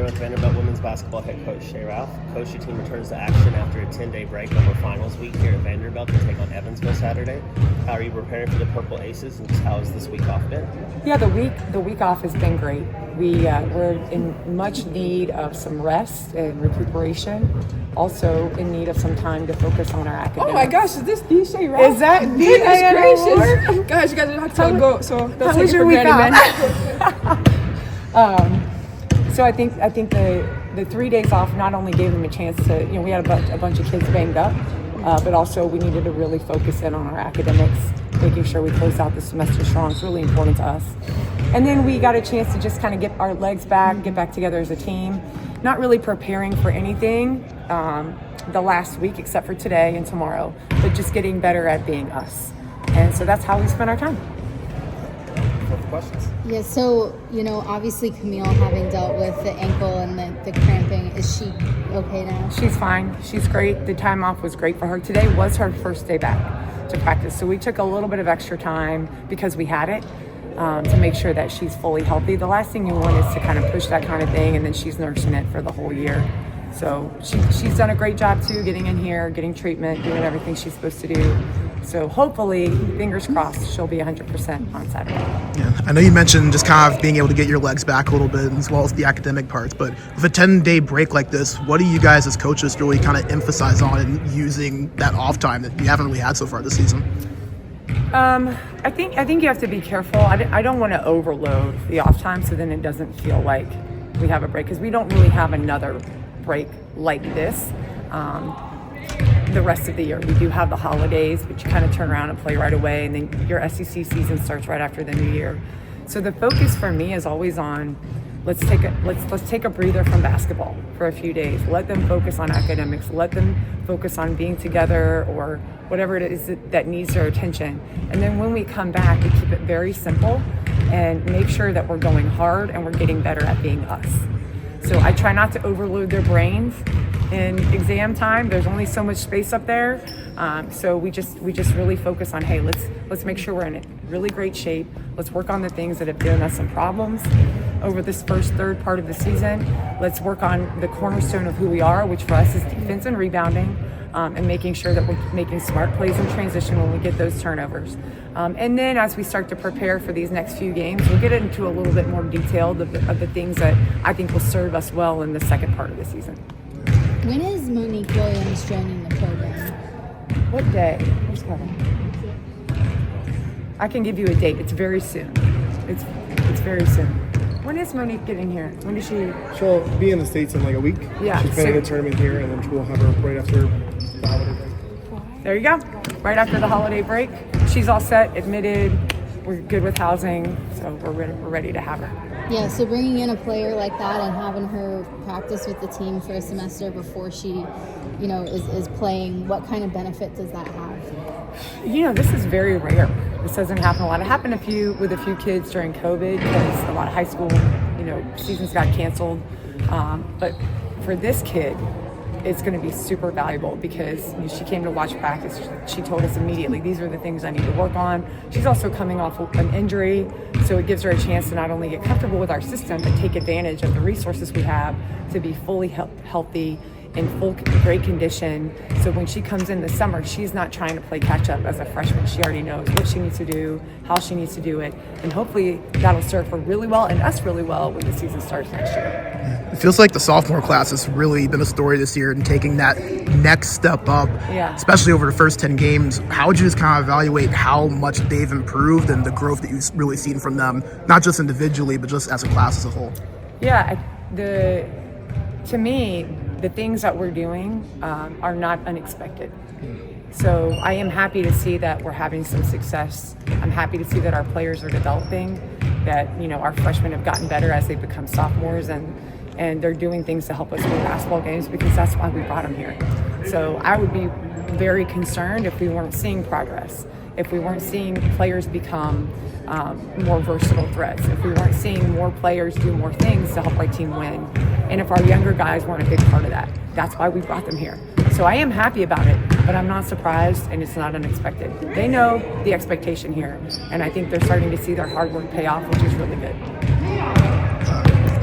with Vanderbilt women's basketball head coach Shea Ralph. Coach, your team returns to action after a 10-day break over finals week here at Vanderbilt to take on Evansville Saturday. How are you preparing for the Purple Aces, and just how has this week off been? Yeah, the week off has been great. We're in much need of some rest and recuperation. Also in need of some time to focus on our academics. Oh my gosh, is this the Shea Ralph? Is that goodness gracious? Guys, you guys are not to go, so don't take it for granted, man. So I think the 3 days off not only gave them a chance to, we had a bunch of kids banged up, but also we needed to really focus in on our academics, making sure we close out the semester strong. It's really important to us. And then we got a chance to just kind of get our legs back, get back together as a team, not really preparing for anything the last week except for today and tomorrow, but just getting better at being us. And so that's how we spend our time. Questions? Yeah, so, obviously Camille having dealt with the ankle and the cramping, is she okay now? She's fine. She's great. The time off was great for her. Today was her first day back to practice. So we took a little bit of extra time because we had it to make sure that she's fully healthy. The last thing you want is to kind of push that kind of thing and then she's nursing it for the whole year. So she's done a great job too, getting in here, getting treatment, doing everything she's supposed to do. So hopefully, fingers crossed, she'll be 100% on Saturday. Yeah, I know you mentioned just kind of being able to get your legs back a little bit as well as the academic parts, but with a 10-day break like this, what do you guys as coaches really kind of emphasize on in using that off time that you haven't really had so far this season? I think you have to be careful. I don't want to overload the off time so then it doesn't feel like we have a break, because we don't really have another break like this the rest of the year. We do have the holidays, but you kind of turn around and play right away, and then your SEC season starts right after the new year. So the focus for me is always on let's take a breather from basketball for a few days. Let them focus on academics. Let them focus on being together or whatever it is that needs their attention. And then when we come back, we keep it very simple and make sure that we're going hard and we're getting better at being us. So I try not to overload their brains in exam time. There's only so much space up there. So we just really focus on, hey, let's make sure we're in really great shape. Let's work on the things that have given us some problems over this first third part of the season. Let's work on the cornerstone of who we are, which for us is defense and rebounding, and making sure that we're making smart plays in transition when we get those turnovers. And then as we start to prepare for these next few games, we'll get into a little bit more detail of the things that I think will serve us well in the second part of the season. When is Monique Williams joining the program? What day? Where's Kevin? I can give you a date. It's very soon. It's very soon. When is Monique getting here? When does she? She'll be in the States in like a week. Yeah. She's playing the tournament here, and then we'll have her right after the holiday break. There you go. Right after the holiday break. She's all set, admitted. We're good with housing, so we're ready to have her. Yeah, so bringing in a player like that and having her practice with the team for a semester before she, is playing, what kind of benefit does that have? This is very rare. This doesn't happen a lot. It happened with a few kids during COVID because a lot of high school, seasons got canceled. But for this kid, it's going to be super valuable because she came to watch practice. She told us immediately, these are the things I need to work on. She's also coming off an injury, so it gives her a chance to not only get comfortable with our system, but take advantage of the resources we have to be fully healthy, in full great condition. So when she comes in this summer, she's not trying to play catch up as a freshman. She already knows what she needs to do, how she needs to do it, and hopefully that'll serve her really well and us really well when the season starts next year. It feels like the sophomore class has really been a story this year and taking that next step up, especially over the first 10 games. How would you just kind of evaluate how much they've improved and the growth that you've really seen from them, not just individually, but just as a class as a whole? Yeah, to me, the things that we're doing are not unexpected. So I am happy to see that we're having some success. I'm happy to see that our players are developing, that our freshmen have gotten better as they become sophomores, and they're doing things to help us win basketball games because that's why we brought them here. So I would be very concerned if we weren't seeing progress, if we weren't seeing players become more versatile threats, if we weren't seeing more players do more things to help our team win, and if our younger guys weren't a big part of that. That's why we brought them here. So I am happy about it, but I'm not surprised, and it's not unexpected. They know the expectation here, and I think they're starting to see their hard work pay off, which is really good.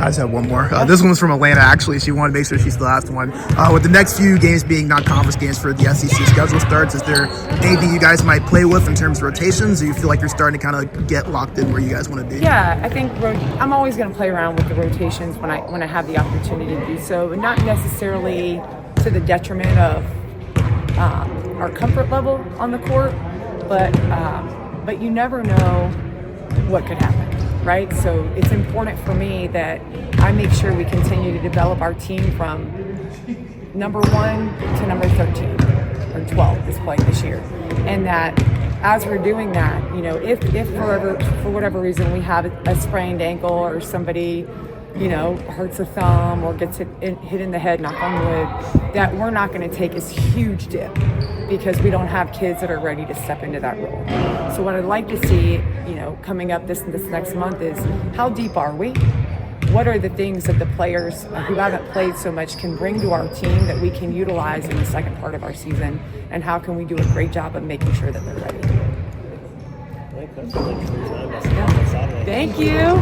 I just have one more. This one's from Atlanta, actually. She wanted to make sure she's the last one. With the next few games being non-conference games for the SEC schedule starts, is there anything you guys might play with in terms of rotations? Or you feel like you're starting to kind of get locked in where you guys want to be? Yeah, I think I'm always going to play around with the rotations when I have the opportunity to do so, but not necessarily to the detriment of our comfort level on the court. But you never know what could happen, right? So it's important for me that I make sure we continue to develop our team from number 1 to number 13 or 12 is playing this year, and that as we're doing that, you know, if for whatever reason we have a sprained ankle or somebody, you know, hurts a thumb or gets hit in the head, knock on wood, that we're not going to take this huge dip because we don't have kids that are ready to step into that role. So what I'd like to see, you know, coming up this next month is how deep are we? What are the things that the players who haven't played so much can bring to our team that we can utilize in the second part of our season? And how can we do a great job of making sure that they're ready? Thank you for your time. Thank you.